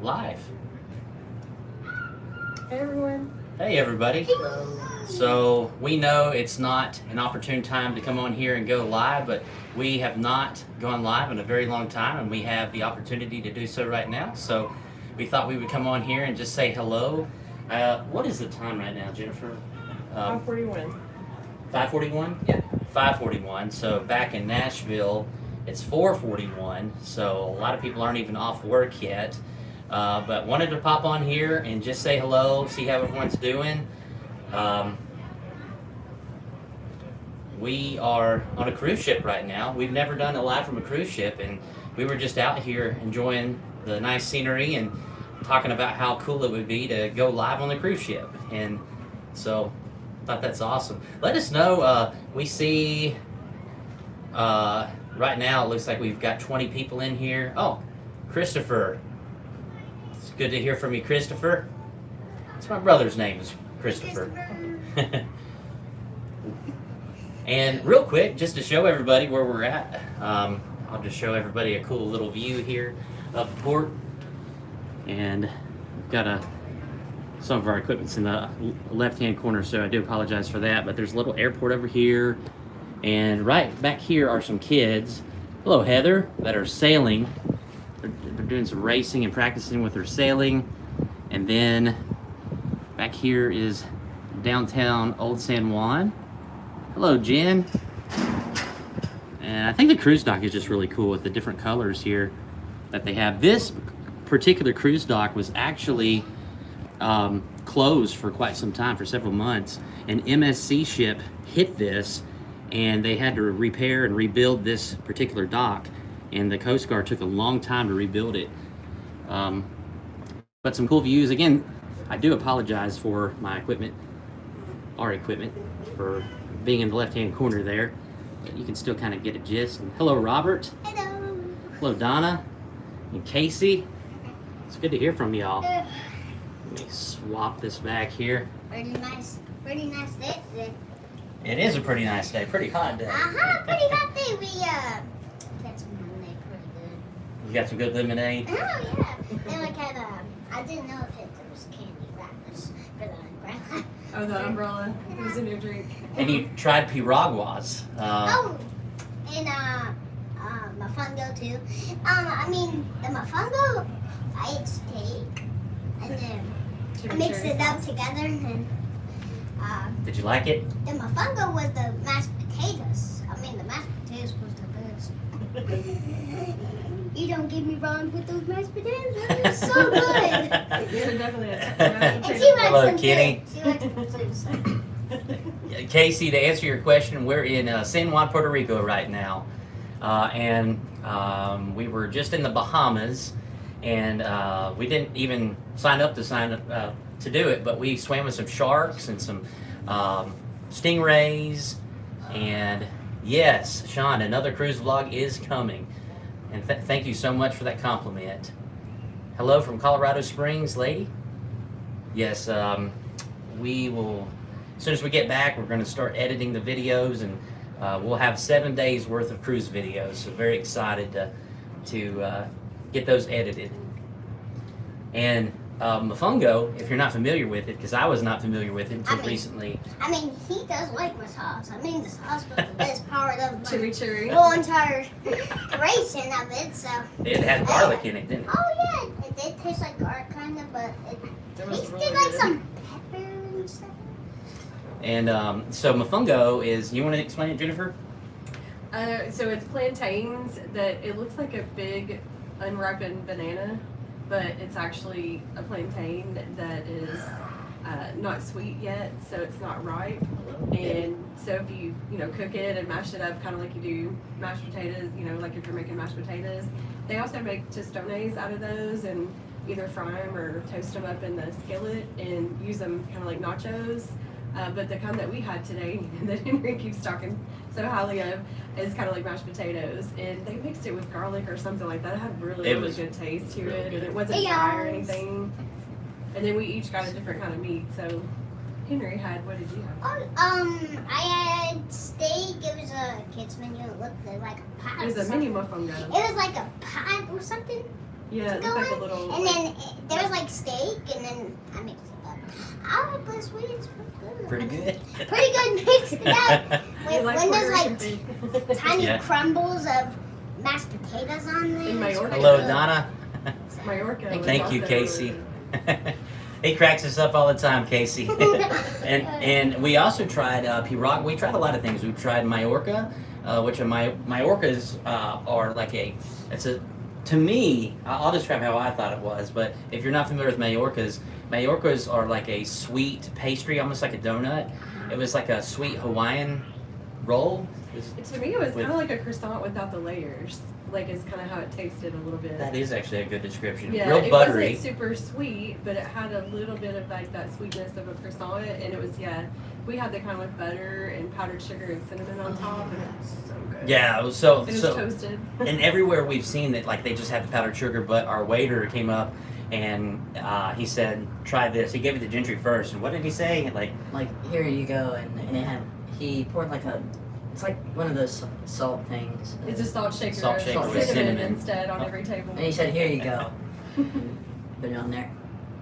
live. Hey everyone. Hey everybody. So we know it's not an opportune time to come on here and go live, but we have not gone live in a very long time, and we have the opportunity to do so right now. So we thought we would come on here and just say hello. What is the time right now, Jennifer? 5:41. 5:41? Yeah. 5:41. So back in Nashville, it's 4:41. So a lot of people aren't even off work yet. But wanted to pop on here and just say hello, see how everyone's doing. We are on a cruise ship right now. We've never done a live from a cruise ship, and we were just out here enjoying the nice scenery and talking about how cool it would be to go live on the cruise ship. And so thought that's awesome. Let us know. We see right now it looks like we've got 20 people in here. Oh, Christopher. It's good to hear from you, Christopher. It's my brother's name is Christopher. And real quick, just to show everybody where we're at, I'll just show everybody a cool little view here of the port. And we've got some of our equipment's in the left-hand corner, so I do apologize for that. But there's a little airport over here, and right back here are some kids. Hello, Heather, that are sailing. They're doing some racing and practicing with their sailing. And then back here is downtown Old San Juan. Hello, Jen. And I think the cruise dock is just really cool with the different colors here that they have. This particular cruise dock was actually closed for quite some time, for several months. An MSC ship hit this, and they had to repair and rebuild this particular dock, and the Coast Guard took a long time to rebuild it. But some cool views. Again, I do apologize for my equipment, our equipment, for being in the left-hand corner there, but you can still kind of get a gist. And hello, Robert. Hello. Hello, Donna and Casey. It's good to hear from y'all. Let me swap this back here. Pretty nice day today. It is a pretty nice day, pretty hot day. Pretty hot day. We got some lemonade pretty good. You got some good lemonade? Oh yeah. Then we had I didn't know if there was candy wrappers for the umbrella. Oh, the umbrella. It was a new drink. And you tried piraguas. And mofongo too. The mofongo, I ate steak, and then I mixed it up together, and then Did you like it? the mofongo was the mashed potatoes. The mashed potatoes was the best. You don't get me wrong with those mashed potatoes. They were so good. They're definitely And she likes Hello, them Kitty. too. She likes them too. Casey, to answer your question, we're in San Juan, Puerto Rico right now. And we were just in the Bahamas, and we didn't even sign up to do it, but we swam with some sharks and some stingrays. And yes, Sean, another cruise vlog is coming. And thank you so much for that compliment. Hello from Colorado Springs, lady. Yes, we will, as soon as we get back, we're going to start editing the videos, and we'll have 7 days worth of cruise videos. So very excited to get those edited. And mofongo, if you're not familiar with it, because I was not familiar with it until recently. He does like my sauce. The sauce was the best part of my Chiri. whole entire creation of it. So It had garlic in it, didn't it? oh yeah, it did taste like garlic kind of, but it tasted really like good. some pepper and stuff. And so mofongo is, you want to explain it, Jennifer? So it's plantains that it looks like a big unripened banana, but it's actually a plantain that is not sweet yet, so it's not ripe. And so if you cook it and mash it up, kind of like you do mashed potatoes, like if you're making mashed potatoes, they also make tostones out of those and either fry them or toast them up in the skillet and use them kind of like nachos. But the kind that we had today that Henry keeps talking so highly of is kind of like mashed potatoes, and they mixed it with garlic or something like that. It had really good taste to it, and it wasn't dry or anything. And then we each got a different kind of meat. So Henry had, what did you have? I had steak. It was a kids menu. It looked like a pie. It was a mini mofongo. It was like a pie or something. Yeah, it looked like a little. And then like steak, and then I mix it up. Oh, but sweet's Pretty good. Pretty good mixed it up. You When there's like food? tiny Yeah. crumbles of mashed potatoes on there. In Majorca. Hello, Donna. Majorca. was Thank you, also Casey. really He cracks us up all the time, Casey. and we also tried pirag. We tried a lot of things. We tried Majorca, which are Majorcas are like to me, I'll describe how I thought it was, but if you're not familiar with Majorcas are like a sweet pastry, almost like a donut. It was like a sweet Hawaiian roll. To me, it was kind of like a croissant without the layers. Like, it's kind of how it tasted a little bit. That is actually a good description. Yeah, Real it buttery. wasn't super sweet, but it had a little bit of like that sweetness of a croissant, and it was we had the kind with butter and powdered sugar and cinnamon on top, and it was so good. Yeah, it was so It was so. toasted. And everywhere we've seen that, like they just have the powdered sugar, but our waiter came up and he said, "Try this." He gave it to Gentry first, and what did he say? Like, here you go, and he poured it's like one of those salt things. It's a salt shaker. Salt shaker with cinnamon cinnamon. instead on every table. And he said, "Here you go." Put it on there.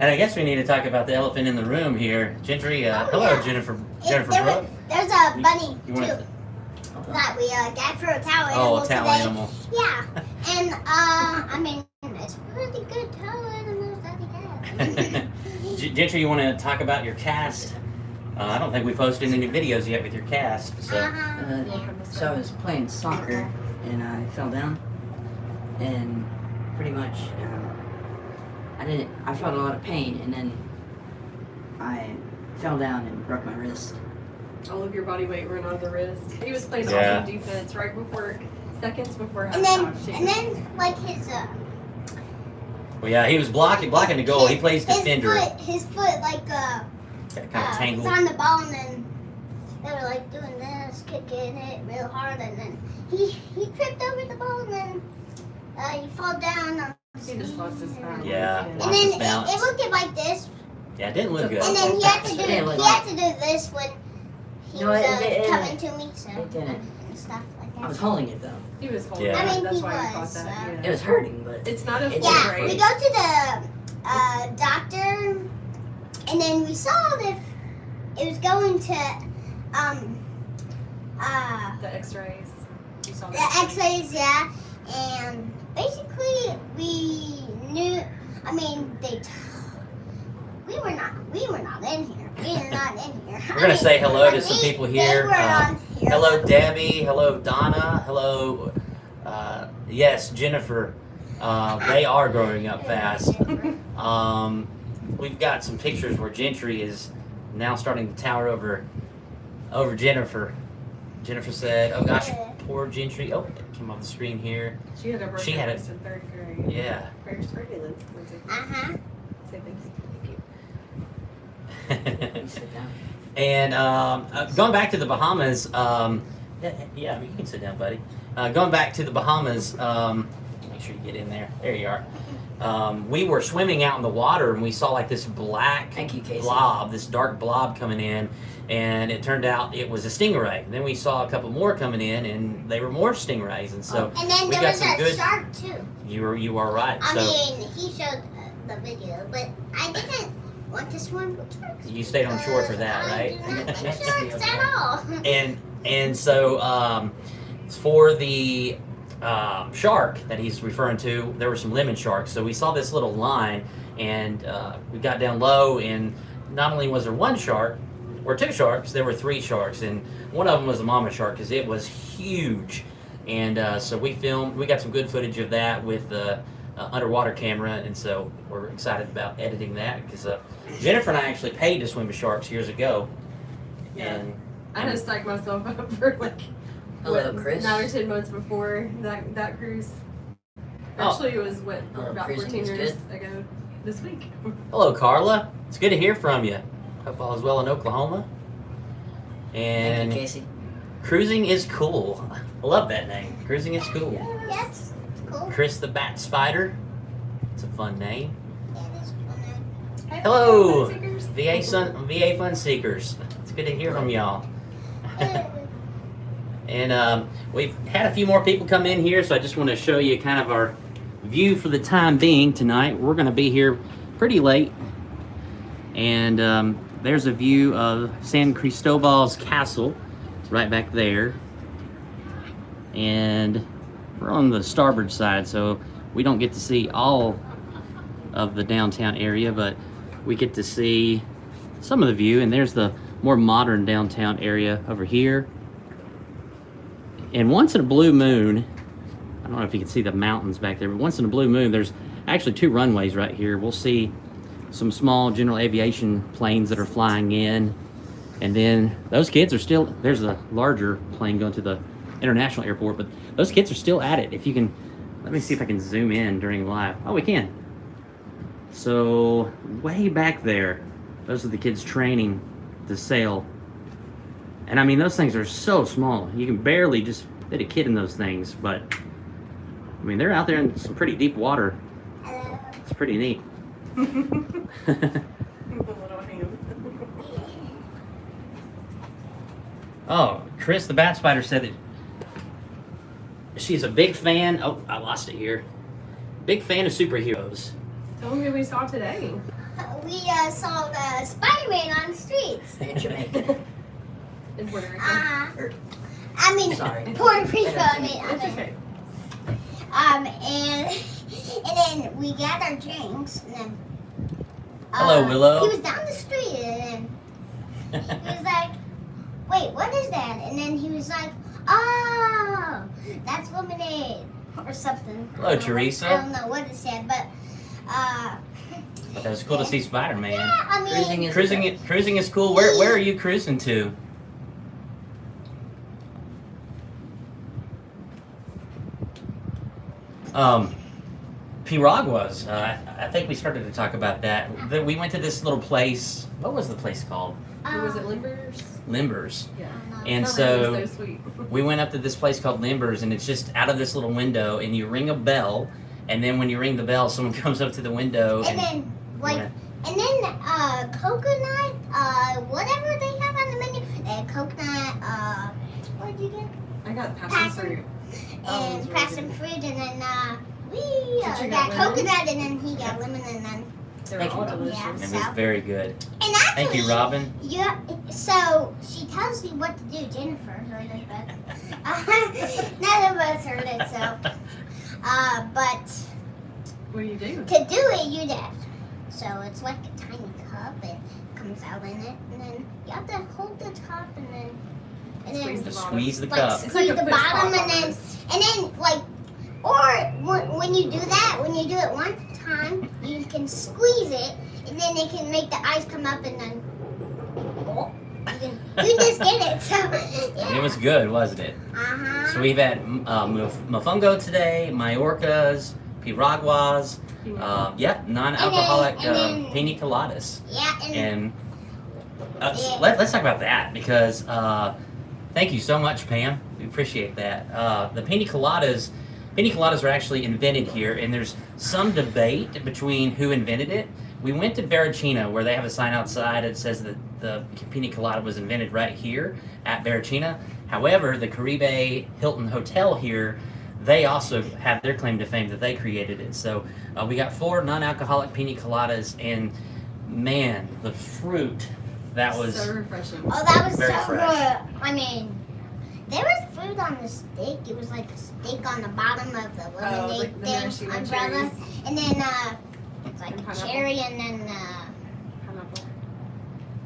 and I guess we need to talk about the elephant in the room here, Gentry. Hello, yeah. Jennifer There's Brooke. a bunny You too want that we got for a tower animal a towel today. animal. Yeah, and I mean it's really good tower animals that he has. Gentry, you want to talk about your cast? I don't think we posted any videos yet with your cast. So So I was playing soccer, and I fell down, and pretty much I felt a lot of pain, and then I fell down and broke my wrist. All of your body weight went on the wrist. He was playing Yeah. awesome defense right before, seconds before And then halftime, too. and then like his well, yeah, he was blocking the goal. He plays defender. His foot like Got kind of tangled. was on the ball, and then they were like doing this, kicking it real hard, and then he tripped over the ball, and then he fall down. He just lost his balance. Yeah. And Lost then his balance. it looked like this, Yeah, it didn't look good. and then he had to do Yeah, like- this when he No, was it- coming to me, so It didn't. and stuff like that. I was holding it though. He was holding Yeah. it. I mean, That's he why I thought was, that. It Yeah. was hurting, but It's not a full Yeah, brace. we go to the doctor, and then we saw if it was going to The X-rays. You saw the that. X-rays, yeah, and basically we knew. I mean, we were not in here. We were not in here. We're gonna say hello to some people here. They were on here. Hello, Debbie. Hello, Donna. Hello, yes, Jennifer. They are growing up fast. We've got some pictures where Gentry is now starting to tower over Jennifer. Jennifer said, "Oh gosh, poor Gentry." Oh, it came off the screen here. She had a broken She had wrist in 3rd grade. Yeah. Prayers for you, Lindsay. Say thank you. you sit down. And going back to the Bahamas, yeah, you can sit down, buddy. Going back to the Bahamas, make sure you get in there. There you are. We were swimming out in the water and we saw like this black Thank you, Casey. blob, this dark blob coming in, and it turned out it was a stingray. Then we saw a couple more coming in, and they were more stingrays, and so And then we there got was some a good. shark too. You are right. I So mean, he showed the video, but I didn't want to swim with sharks. you stayed on shore for that, I right? do not like sharks at all. And so for the shark that he's referring to, there were some lemon sharks. So we saw this little line, and we got down low, and not only was there one shark or two sharks, there were three sharks, and one of them was a mama shark because it was huge. And so we got some good footage of that with the underwater camera, and so we're excited about editing that because Jennifer and I actually paid to swim with sharks years ago. Yeah. And I had to psych myself up for like Hello, what, Chris. 9 or 10 months before that cruise. Oh. Actually, it was about cruising 14 was years good. ago this week. hello, Carla. It's good to hear from you. Hope all is well in Oklahoma. Thank And you, Casey. cruising is cool. I love that name. Cruising is cool. Yes, it's cool. Chris the Bat Spider. It's a fun name. Yeah, it is fun. Hello, Seekers. VA Fun Seekers. It's good to hear from y'all. And we've had a few more people come in here, so I just want to show you kind of our view for the time being tonight. We're going to be here pretty late. And there's a view of San Cristobal's castle right back there. And we're on the starboard side, so we don't get to see all of the downtown area, but we get to see some of the view. And there's the more modern downtown area over here. And once in a blue moon, I don't know if you can see the mountains back there, but once in a blue moon, there's actually 2 runways right here. We'll see some small general aviation planes that are flying in. And then those kids are still, there's a larger plane going to the international airport, but those kids are still at it. If you can, let me see if I can zoom in during live. Oh, we can. So way back there, those are the kids training to sail. And I mean, those things are so small. You can barely just fit a kid in those things, but I mean, they're out there in some pretty deep water. It's pretty neat. The little hand. Oh, Chris the Bat Spider said that she's a big fan. Oh, I lost it here. Big fan of superheroes. Tell me what we saw today. We saw the Spider-Man on the streets. In Jamaica. In Puerto Rico. I mean, Sorry. Puerto Rico. It's okay. And then we got our drinks, and then Hello, Willow. He was down the street, and then he was like, "Wait, what is that?" And then he was like, "Oh, that's lemonade or something." Hello, Teresa. I don't know what it said, but But that was cool to see Spider-Man. yeah, I mean, Cruising is cool. Where are you cruising to? Piraguas. I think we started to talk about that. We went to this little place. What was the place called? Was it Limbers? Limbers. Yeah. And That so was so sweet. we went up to this place called Limbers, and it's just out of this little window, and you ring a bell, and then when you ring the bell, someone comes up to the window. and then like, and then coconut, whatever they have on the menu. They had coconut. What did you get? I got Passion. passion fruit. Oh, it was And really passion good. fruit, and then we Did you got get lemon? coconut, and then he got lemon, and then They were Thank you, all Robin. delicious. It was very good. and actually, Thank you, Robin. Yeah. So she tells me what to do. Jennifer heard it, but none of us heard it. So, but What do you do? to do it, you have. So it's like a tiny cup. It comes out in it, and then you have to hold the top, and then Squeeze the Just bottom. squeeze the like cup. It's squeeze like a the push bottom, pop and then almost. like, or when you do that, when you do it one time, you can squeeze it, and then it can make the ice come up, and then you just get it. So yeah. It was good, wasn't it? Uh-huh. So we've had mofongo today, Majorcas, Piraguas, non-alcoholic And then- pina coladas. Yeah, and And Yeah. let's talk about that because thank you so much, Pam. We appreciate that. The pina coladas were actually invented here, and there's some debate between who invented it. We went to Veracina, where they have a sign outside that says that the pina colada was invented right here at Veracina. However, the Caribe Hilton Hotel here, they also have their claim to fame that they created it. So we got 4 non-alcoholic pina coladas, and man, the fruit, that was so refreshing. oh, that was Very so fresh. good. I mean, there was food on the steak. It was like a steak on the bottom of the lemonade the thing maraschino umbrella, cherries. and then it's like And a pineapple. cherry, and then Pineapple.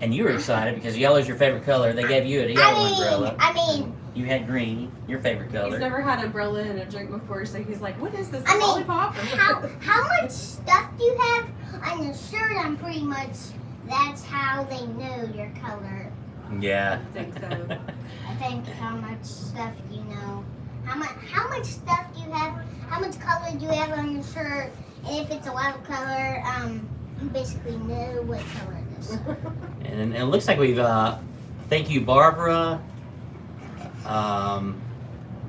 And you were excited because yellow's your favorite color. They gave you a yellow umbrella. I mean, You had green, your favorite He's color. never had umbrella in a drink before, so he's like, "What is this? I mean, lollipop?" how much stuff do you have on your shirt? I'm pretty much. That's how they know your color. Yeah. I think so. I think how much stuff you know. How much stuff do you have? How much color do you have on your shirt? And if it's a wild color, you basically know what color it is. And it looks like we've, thank you, Barbara.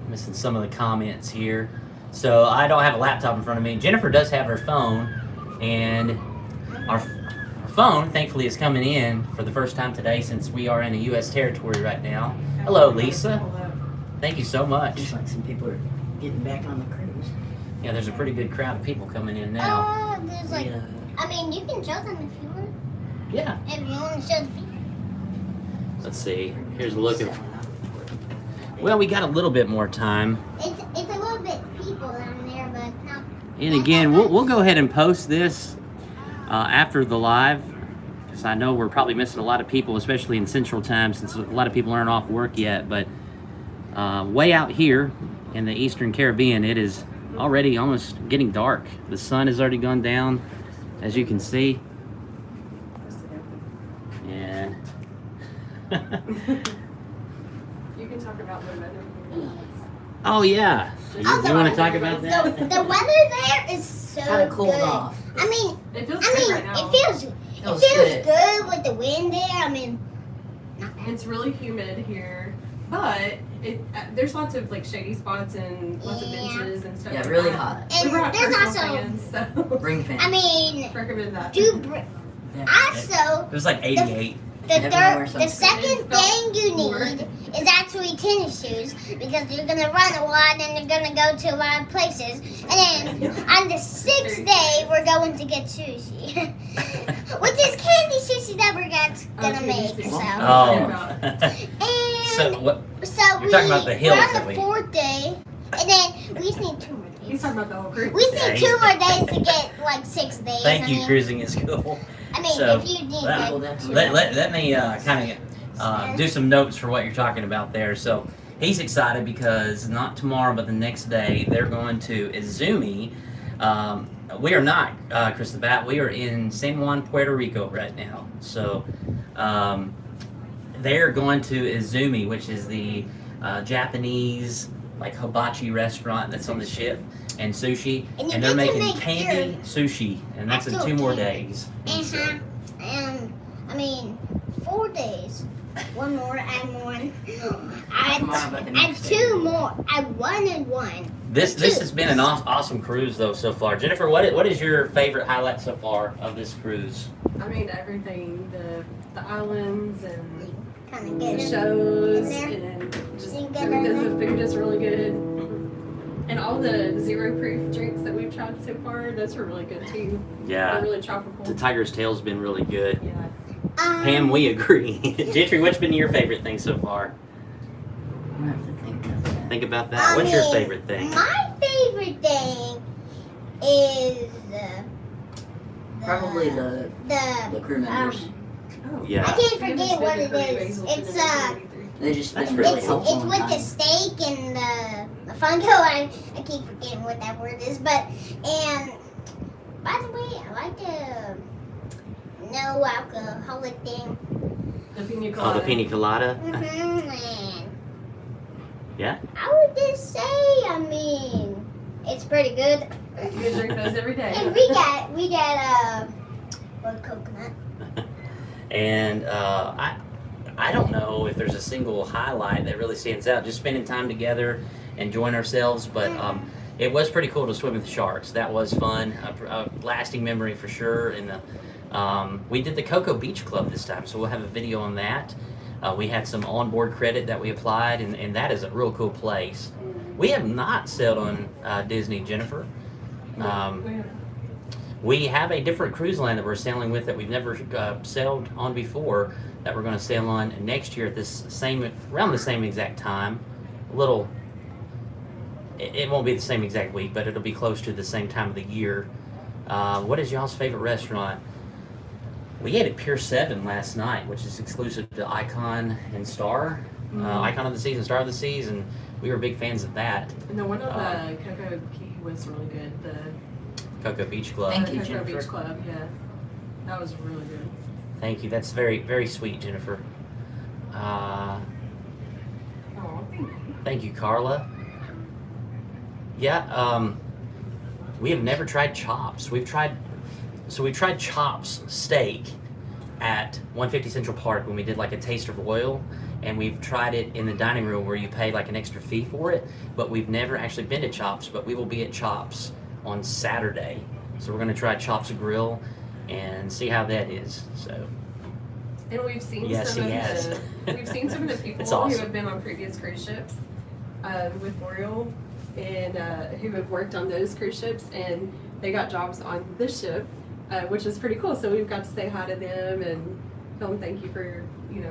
Missing some of the comments here. So I don't have a laptop in front of me. Jennifer does have her phone, and our phone, thankfully, is coming in for the first time today since we are in a U.S. territory right now. Hello, Lisa. Thank you so much. Looks like some people are getting back on the cruise. Yeah, there's a pretty good crowd of people coming in now. Oh, there's like Yeah. I mean, you can show them if you want. Yeah. If you want to show the people. Let's see. Here's a look of. Well, we got a little bit more time. It's a little bit people down there, but not. And again, we'll go ahead and post this after the live, because I know we're probably missing a lot of people, especially in Central Time, since a lot of people aren't off work yet. But way out here in the Eastern Caribbean, it is already almost getting dark. The sun has already gone down, as you can see. And You can talk about the weather. oh yeah, you want to talk about that? The weather there is so Kind of cooled good. off. I mean, It feels good right now. it feels good with the wind there. I mean, not bad. It's really humid here, but there's lots of like shady spots and lots of Yeah. benches and stuff. Yeah, like really that. hot. We And brought there's personal also, fans, so Ring fan. I mean, recommend that. also It was like 88. Everywhere the second thing you More. need is actually tennis shoes because you're gonna run a lot and you're gonna go to a lot of places. And then on the 6th day, we're going to get sushi, which is candy sushi that we're gonna make. So, Oh. and So what? so You're talking about the hills we're on that the we- 4th day, and then we just need 2 more days. He's talking about the whole group. We just Yeah, need he's- 2 more days to get like 6 days. Thank I you, mean, cruising is cool. I mean, So, if you need that- like, Let me kind of do some notes for what you're talking about there. So he's excited because not tomorrow, but the next day, they're going to Izumi. We are not, Chris the Bat. We are in San Juan, Puerto Rico right now. So they're going to Izumi, which is the Japanese like hibachi restaurant that's on the ship, and sushi. And you And they're get to making make candy sushi, and that's in 2 more days. And so- And I mean, 4 days. 1 more, add one. Tomorrow, but the Add next day. 2 more. Add 1 and 1. This has been an awesome cruise though so far. Jennifer, what is your favorite highlight so far of this cruise? I mean everything, the islands and Kind of the get it. shows there. and just You get everything. it. The food is really good. And all the zero proof drinks that we've tried so far, those are really good too. They're Yeah, really tropical. the Tiger's Tail's been really good. Yeah. Pam, we agree. Gentry, what's been your favorite thing so far? I have to think about that. Think about that. What's your favorite thing? My favorite thing is Probably the crew members. Oh. I Yeah, can't forget what it is. It's They just That's been really really it's helpful. with the steak and the fungo. I keep forgetting what that word is, but and by the way, I like the no alcoholic thing. The pina oh, colada. the pina colada. And Yeah. I would just say, I mean, it's pretty good. You drink those every day. And we got coconut. And I don't know if there's a single highlight that really stands out. Just spending time together, enjoying ourselves. But it was pretty cool to swim with the sharks. That was fun. A lasting memory for sure. And we did the Cocoa Beach Club this time, so we'll have a video on that. We had some onboard credit that we applied, and that is a real cool place. We have not sailed on Disney, Jennifer. We have a different cruise line that we're sailing with that we've never sailed on before that we're going to sail on next year at around the same exact time. It won't be the same exact week, but it'll be close to the same time of the year. What is y'all's favorite restaurant? We ate at Pier 7 last night, which is exclusive to Icon and Star. Icon of the Seas and Star of the Seas, and we were big fans of that. And the one on the Cocoa Key was really good. The Cocoa Beach Club. Thank you, Cocoa Jennifer. Beach Club, yeah. That was really good. Thank you. That's very, very sweet, Jennifer. Oh, thank you. Thank you, Carla. Yeah, we have never tried chops. We tried chops steak at 150 Central Park when we did like a taste of royal, and we've tried it in the dining room where you pay like an extra fee for it, but we've never actually been to Chops, but we will be at Chops on Saturday. So we're gonna try Chops Grill and see how that is, so. And we've seen Yes, some he of has. we've seen some of the people It's awesome. who have been on previous cruise ships with Royal and who have worked on those cruise ships, and they got jobs on this ship which is pretty cool. So we've got to say hi to them and tell them thank you for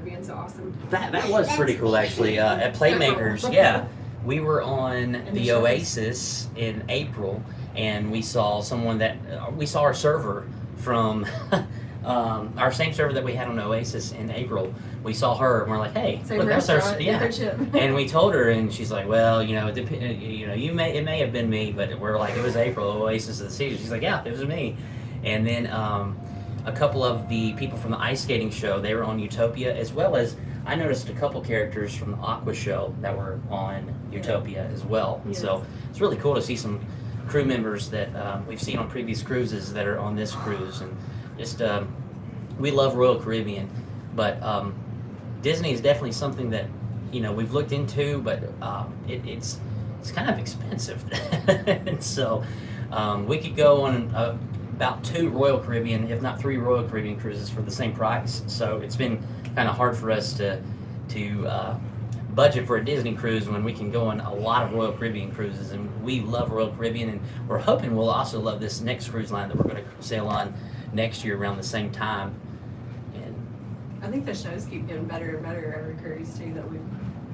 being so awesome. That was pretty cool actually. At Playmakers, yeah, we were on the Oasis in April, and we saw someone that we saw our server from our same server that we had on Oasis in April. We saw her and we're like, hey, Same look, that's our restaurant, different ship. And we told her, and she's like, well, it may have been me, but we're like, it was April, Oasis of the season. She's like, yeah, it was me. And then a couple of the people from the ice skating show, they were on Utopia, as well as I noticed a couple characters from the Aqua show that were on Utopia as well. And so it's really cool to see some crew members that we've seen on previous cruises that are on this cruise. And just, we love Royal Caribbean, but Disney is definitely something that, we've looked into, but it's kind of expensive. And so we could go on about 2 Royal Caribbean, if not 3 Royal Caribbean cruises for the same price. So it's been kind of hard for us to budget for a Disney cruise when we can go on a lot of Royal Caribbean cruises. And we love Royal Caribbean, and we're hoping we'll also love this next cruise line that we're going to sail on next year around the same time. And I think the shows keep getting better and better every cruise too that we've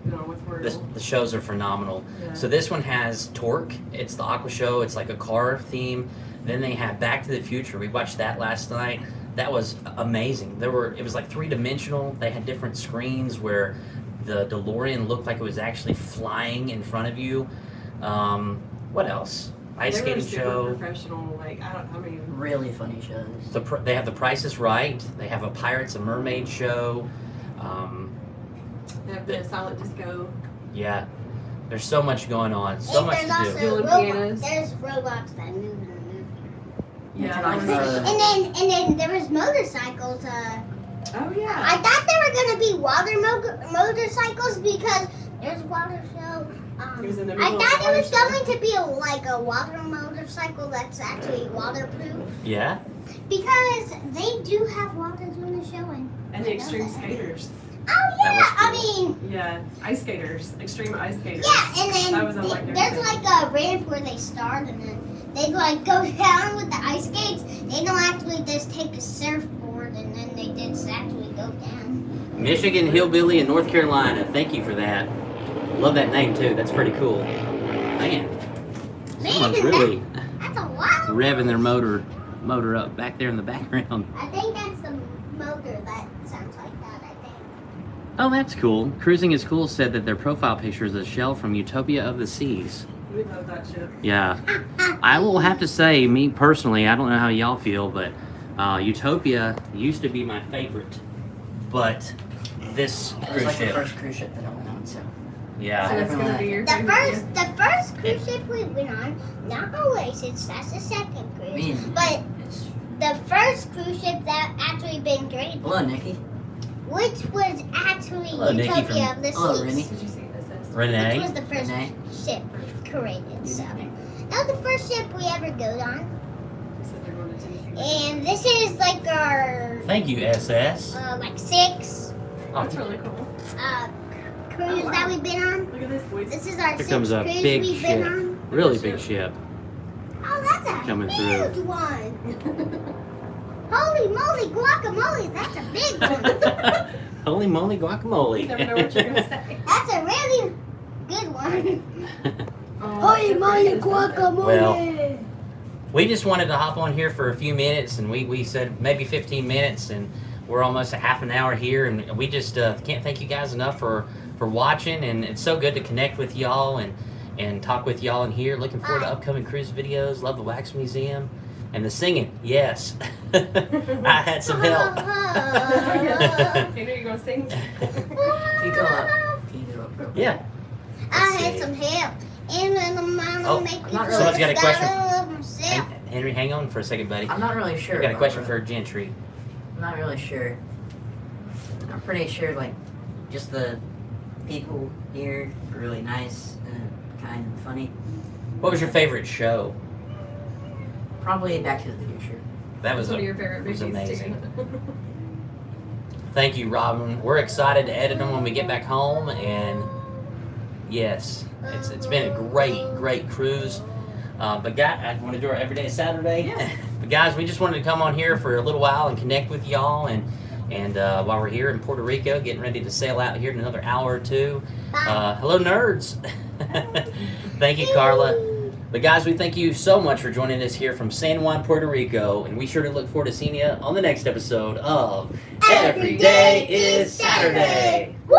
been on with Royal. the shows are phenomenal. Yeah. So this one has Torque. It's the Aqua show. It's like a car theme. Then they have Back to the Future. We watched that last night. That was amazing. It was like 3-dimensional. They had different screens where the DeLorean looked like it was actually flying in front of you. What else? Ice skating show. Professional, Really funny shows. They have The Price is Right. They have a Pirates and Mermaid show. They have the silent disco. Yeah, there's so much going on. So much to do. Doing pianos. There's robots that move in the movie. Yeah. And then there was motorcycles. Oh yeah. I thought they were gonna be water motorcycles because there's a water show. It was in the I middle of thought the it was water going to be a water motorcycle that's actually waterproof Yeah. because they do have water during the show And the extreme skaters. Oh yeah, That was I mean. Yeah, ice skaters, extreme ice skaters. Yeah, and That was then unlike there's everything. like a ramp where they start and then they like go down with the ice skates. They don't actually just take a surfboard and then they just actually go down. Michigan Hillbilly in North Carolina. Thank you for that. Love that name too. That's pretty cool. Man, someone's really That's a lot. revving their motor up back there in the background. I think that's the motor that sounds like that, I think. Oh, that's cool. Cruising is Cool said that their profile picture is a shell from Utopia of the Seas. We love that shit. Yeah. I will have to say, me personally, I don't know how y'all feel, but Utopia used to be my favorite. But this It was cruise like the ship, first cruise ship that I went on, so. yeah. So it's gonna be your The favorite. first cruise ship we went on, not Oasis, that's the second I cruise. mean, But it's. the first cruise ship that actually been great, Hello, Nikki. which was actually Hello, Nikki Utopia from- of the Hello, Seas. Rennie. Did you see this? Which Renee. was the first Renee. ship created, so. That was the first ship we ever go on. They said they're going to Tennessee. And this is like our, Thank you, SS. like 6 That's really cool. cruise wow. that we've been on. Look at this, boys. This is our Here 6th comes a cruise big we've been ship. on. Really big ship. Oh, that's a Coming huge through. one. Holy moly guacamole, that's a big one. Holy moly guacamole. You never know what you're gonna say. That's a really good one. Oh, Well, we just wanted to hop on here for a few minutes, and we said maybe 15 minutes, and we're almost a half an hour here, and we just can't thank you guys enough for watching, and it's so good to connect with y'all and talk with y'all in here. Looking forward to upcoming cruise videos. Love the Wax Museum. And the singing, yes. I had some help. You know you're gonna sing. If you go up, can you go up? Yeah. I Let's had see. some help. And then the mama Oh, make I'm you not feel really- Someone's got a question. love himself. Henry, hang on for a second, buddy. I'm not really sure. We got a question Barbara. for Gentry. I'm not really sure. I'm pretty sure, like, just the people here are really nice, kind and funny. What was your favorite show? Probably Back to the Future. That That's was one of your favorite was movies amazing. too. Thank you, Robin. We're excited to edit them when we get back home, and yes, it's been a great cruise. But I want to do our everyday Saturday. Yeah. But guys, we just wanted to come on here for a little while and connect with y'all, and while we're here in Puerto Rico, getting ready to sail out here in another hour or two. Hello, nerds. Thank you, Carla. But guys, we thank you so much for joining us here from San Juan, Puerto Rico, and we sure do look forward to seeing you on the next episode of Every Day is Saturday. Woo!